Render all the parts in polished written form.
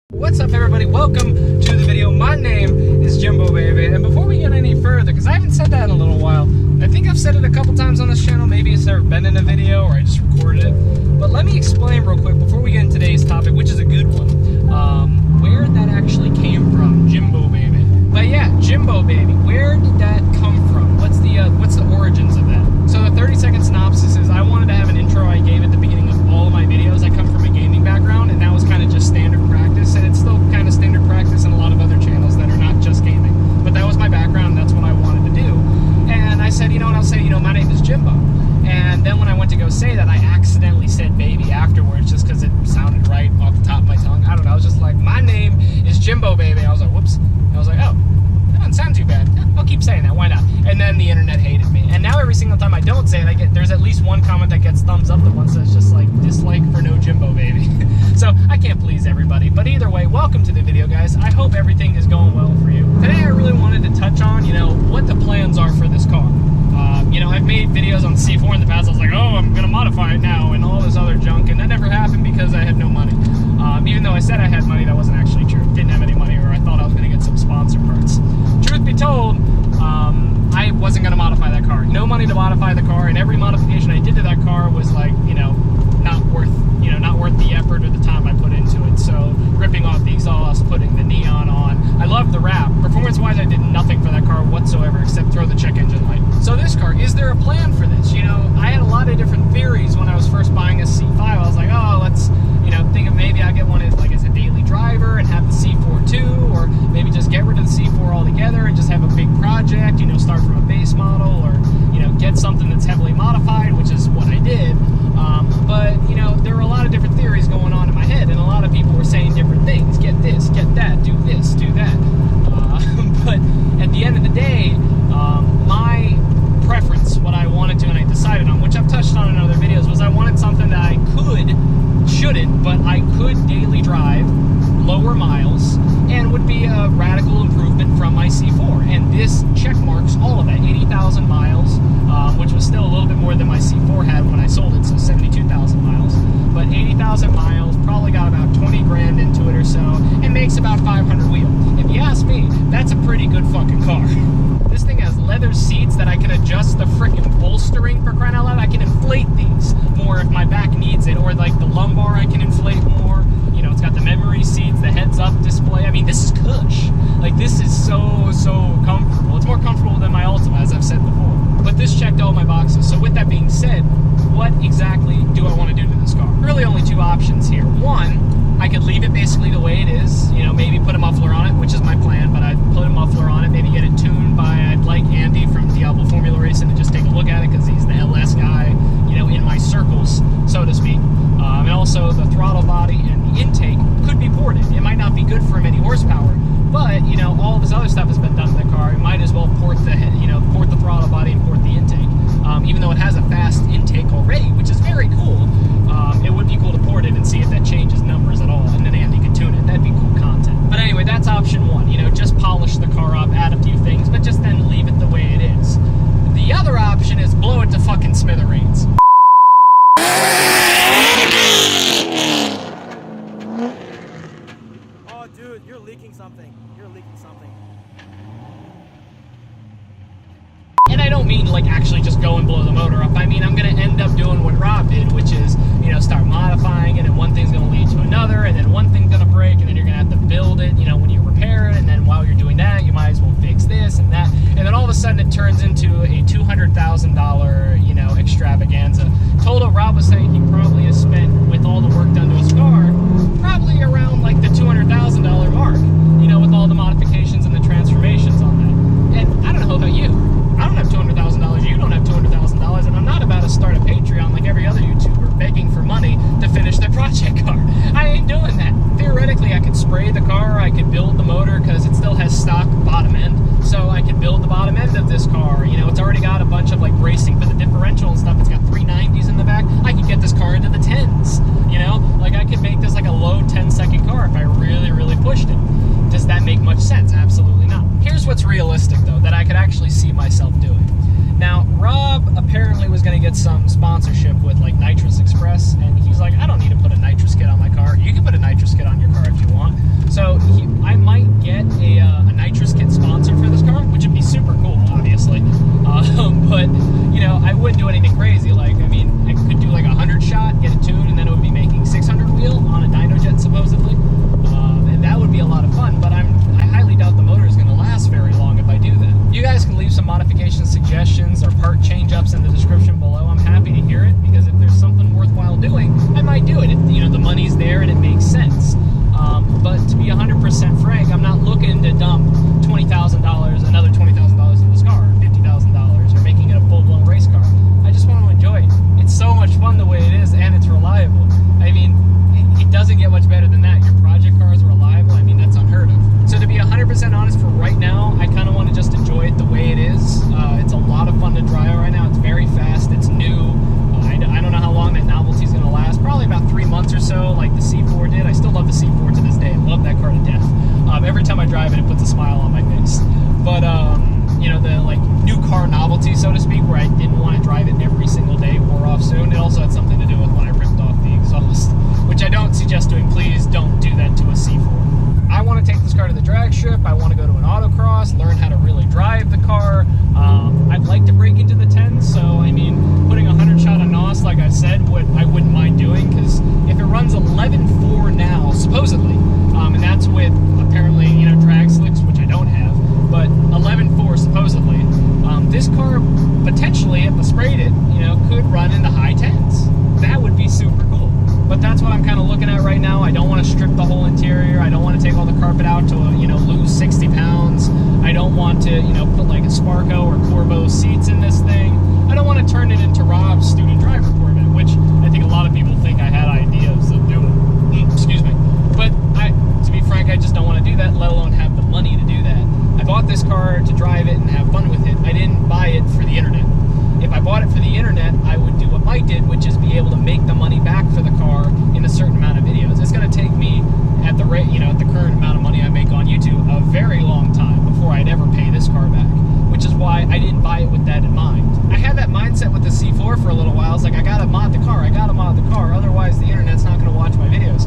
What's up, everybody? Welcome to the video. My name is Jimbo, baby. And before we get any further, because I haven't said that in a little while, I think I've said it a couple times on this channel. Maybe it's never been in a video or I just recorded it. But let me explain real quick before we get into today's topic, which is a good one, where that actually came from. Jimbo, baby. But yeah, Jimbo, baby. Where did that come from? What's the origins of that? So the 30-second synopsis is I wanted to have an intro I gave at the beginning of all of my videos. I come from a gaming background, and that was kind of just standard practice, and it's still kind of standard practice in a lot of other channels that are not just gaming. But that was my background, and that's what I wanted to do. And I said, you know what, I'll say, my name is Jimbo. And then when I went to go say that, I accidentally said baby afterwards just because it sounded right off the top of my tongue. I don't know, I was just like, my name is Jimbo, baby. I was like, whoops. And I was like, oh, that doesn't sound too bad. I'll keep saying that, why not? And then the internet hated me. And now every single time I don't say it, there's at least one comment that gets thumbs up, the one that's just like, dislike for no Jimbo, baby. So I can't please everybody. But either way, welcome to the video, guys. I hope everything is going well for you. Today I really wanted to touch on, what the plans are for this car. I've made videos on the C4 in the past. I was like, oh, I'm going to modify it now and all this other junk. And that never happened because I had no money. Even though I said I had money, that wasn't actually true. Didn't have any money, or I thought I was going to get some sponsor parts. Truth be told, I wasn't going to modify that car. No money to modify the car, and every modification I did to that car was like, not worth the effort or the time I put into it. So ripping off the exhaust, putting the neon on. I love the wrap. Performance-wise, I did nothing for that car whatsoever except throw the check engine light. So this car, is there a plan for this? I had a lot of different theories when I was first buying a C5. I was like, oh, let's, think of maybe I get one as a daily driver and have the C4 too, or maybe just get rid of the C4 altogether and just have a big project, start from a base model, or, get something that's heavily modified, which is what I did. But, there were a lot of different theories going on in my head, and a lot of people were saying different things. Get this, get that, do this, do that. But at the end of the day, my preference, what I wanted to and I decided on, which I've touched on in other videos, was I wanted something that I shouldn't, but I could daily drive, lower miles, and would be a radical improvement from my C4. And this check marks all of that. 80,000 miles, which was still a little bit more than my C4 had when I sold it, so 72,000 miles. But 80,000 miles, probably got about 20 grand into it or so, and makes about 500 wheel. If you ask me, that's a pretty good fucking car. This thing has leather seats that I can adjust the freaking bolstering, for crying out loud. I can inflate these more if my back needs it, or like the lumbar I can inflate more. It's got the memory seats, the heads-up display. I mean, this is cush. This is so comfortable. It's more comfortable than my Ultima, as I've said before. But this checked all my boxes. So with that being said, what exactly do I want to do to this car? Really only two options here. One, I could leave it basically the way it is, maybe put a muffler on it, which is my plan, but I'd put a muffler on it, maybe get it tuned by, I'd like Andy from Diablo Formula Racing to just take a look at it, because he's the LS guy, in my circles, so to speak. And also the throttle body and the intake could be ported. It might not be good for many horsepower, but, all this other stuff has been done to the car. You might as well port the throttle body and port the intake. Even though it has a fast intake already, which is very cool, it would be cool to port it and see if that changes numbers at all, and then Andy could tune it. That'd be cool content. But anyway, that's option one. Just polish the car up, add a few things, but just then leave it the way it is. The other option is blow it to fucking smithereens. much sense? Absolutely not. Here's what's realistic, though, that I could actually see myself doing. Now, Rob apparently was going to get some sponsorship with, like, Nitrous Express, and he's like, I don't need to put a Nitrous kit on my car. You can put a Nitrous kit on your car if you want. So I might get a Nitrous kit sponsored for this car, which would be super cool, obviously. But, you know, I wouldn't do anything crazy. Like, I mean, I could do like a 100 shot, get it tuned, and then it would be making 600 wheel on a dyno jet, supposedly. And that would be a lot of fun, but I highly doubt the motor is going to last very long if I do that. You guys can leave some modification suggestions or part change-ups in the description below. I'm happy to hear it, because if there's something worthwhile doing, I might do it. You know, the money's there and it makes sense. But to be 100% frank, I'm not looking to dump $20,000, another $20,000 in this car, or $50,000, or making it a full-blown race car. I just want to enjoy it. It's so much fun the way it is, and it's reliable. I mean, it doesn't get much better than that. Your project car is reliable. I mean, that's unheard of. So to be 100% honest, for right now, I kind of want to just enjoy it the way it is. It's a lot of fun to drive right now. It's very fast. It's new. I don't know how long that novelty is going to last. Probably about 3 months or so, like the C4 did. I still love the C4 to this day. I love that car to death. Every time I drive it, it puts a smile on my face. But, you know, the, like, new car novelty, so to speak, where I didn't want to drive it every single day, wore off soon. It also had something to do with when I ripped off the exhaust, which I don't suggest doing. Please don't do that to a C4. I want to take this car to the drag strip. I want to go to an autocross, learn how to really drive the car. I'd like to break into the 10s, so, I mean, putting a 100 shot on NOS, like I said, I wouldn't mind doing, because if it runs 11.4 now, supposedly, and that's with, apparently, you know, drag slicks, which I don't have, but 11.4 supposedly, this car, potentially, if I sprayed it, you know, could run in the high 10s. That would be super cool. But that's what I'm kind of looking at right now. I don't want to strip the whole interior. I don't want to take all the carpet out to, you know, lose 60 pounds. I don't want to, you know, put like a Sparco or Corvo seats in this thing. I don't want to turn it into Rob's student driver Corvette, which I think a lot of people think I had ideas of doing. Excuse me. But to be frank, I just don't want to do that, let alone have the money to do that. I bought this car to drive it and have fun with it. I didn't buy it for the internet. If I bought it for the internet, I would do what Mike did, which is be able to make the money back for the car in a certain amount of videos. It's going to take me, at the rate, you know, at the current amount of money I make on YouTube, a very long time before I'd ever pay this car back, which is why I didn't buy it with that in mind. I had that mindset with the C4 for a little while. It's like, I gotta mod the car, otherwise the internet's not going to watch my videos.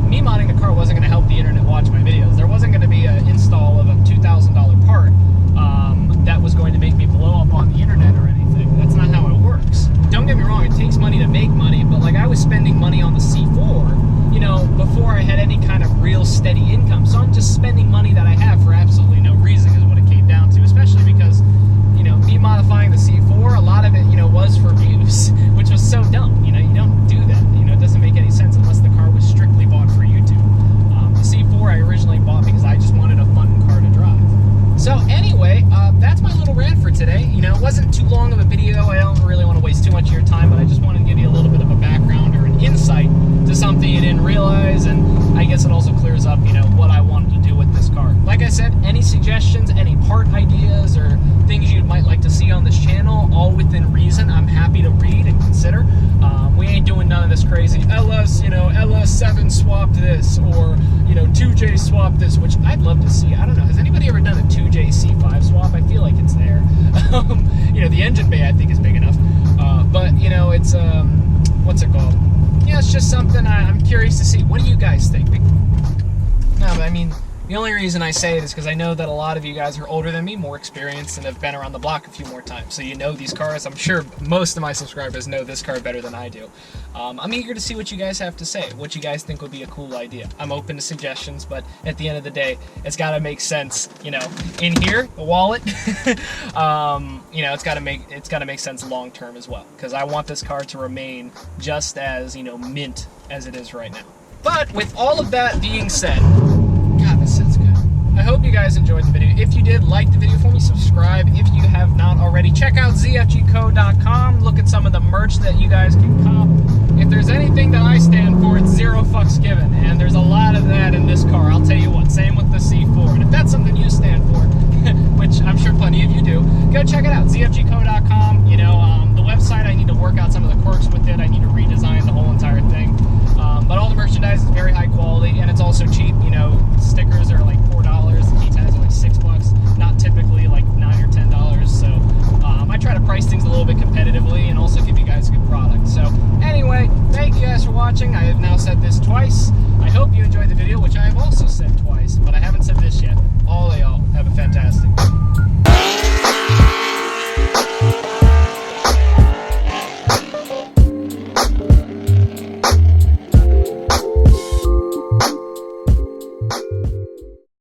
Me modding the car wasn't going to help the internet watch my videos. There wasn't going to be an install of a $2,000 part that was going to make me blow up on the internet or anything. That's not how it works. Don't get me wrong, it takes money to make money, but like I was spending money on the C4, you know, before I had any kind of real steady income. So I'm just spending money that I have for absolutely no reason is what it came down to, especially because, you know, me modifying the C4, a lot of it, you know, was for views, which was so dumb. You know, you don't do that. You know, it doesn't make any sense unless the car was strictly bought for YouTube. The C4 I originally bought because I just wanted a fun car to drive. So anyway, that's my little rant for today. You know, it wasn't too long of a video. I don't really want to waste too much of your time, but I just wanted to give you a little bit of a background or an insight to something you didn't realize, and I guess it also clears up, you know, what I wanted to do with this car. Like I said, any suggestions, any part ideas, or things you might like to see on this channel, all within reason, I'm happy to read and consider. We ain't doing none of this crazy LS7 swapped this, or, you know, 2J swapped this, which I'd love to see. I don't know, has anybody ever done a 2J C5 swap? I feel like it's there. You know, the engine bay I think is big enough, but you know, it's what's it called? Yeah, it's just something I'm curious to see. What do you guys think? No, but I mean, the only reason I say it is because I know that a lot of you guys are older than me, more experienced, and have been around the block a few more times. So you know these cars. I'm sure most of my subscribers know this car better than I do. I'm eager to see what you guys have to say, what you guys think would be a cool idea. I'm open to suggestions, but at the end of the day, it's got to make sense, you know, in here, the wallet. You know, it's got to make sense long term as well, because I want this car to remain just as, you know, mint as it is right now. But with all of that being said, God, this sounds good. I hope you guys enjoyed the video. If you did, like the video for me, subscribe. If you have not already, check out zfgco.com. Look at some of the merch that you guys can cop. If there's anything that I stand for, it's zero fucks given. And there's a lot of that in this car, I'll tell you what. Same with the C4. And if that's something you stand for, which I'm sure plenty of you do, go check it out, zfgco.com. You know, the website, I need to work out some of the quirks with it. I need to redesign the whole entire thing. But all the merchandise is very high quality, and it's also cheap. You know, stickers are like $4 to keep watching. I have now said this twice. I hope you enjoyed the video, which I have also said twice, but I haven't said this yet. All of y'all have a fantastic day.